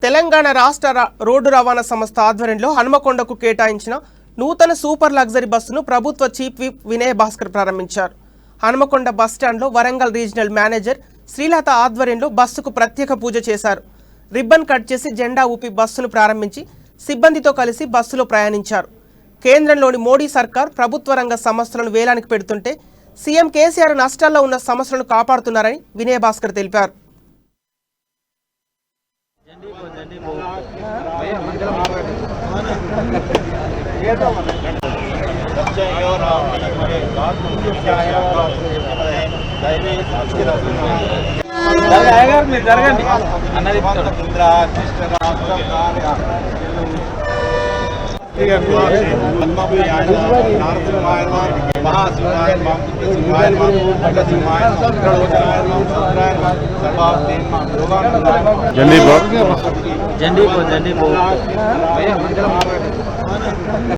తెలంగాణ రాష్ట్ర రోడ్డు రవాణా సంస్థ ఆధ్వర్యంలో హనుమకొండకు కేటాయించిన నూతన సూపర్ లగ్జరీ బస్సును ప్రభుత్వ చీఫ్ విప్ వినయ్ భాస్కర్ ప్రారంభించారు. హనుమకొండ బస్టాండ్లో వరంగల్ రీజనల్ మేనేజర్ శ్రీలత ఆధ్వర్యంలో బస్సుకు ప్రత్యేక పూజ చేశారు. రిబ్బన్ కట్ చేసి జెండా ఊపి బస్సును ప్రారంభించి సిబ్బందితో కలిసి బస్సులో ప్రయాణించారు. కేంద్రంలోని మోడీ సర్కార్ ప్రభుత్వ రంగ సంస్థలను వేలానికి పెడుతుంటే సీఎం కేసీఆర్ నష్టాల్లో ఉన్న సంస్థలను కాపాడుతున్నారని వినయ్ భాస్కర్ తెలిపారు. जंडी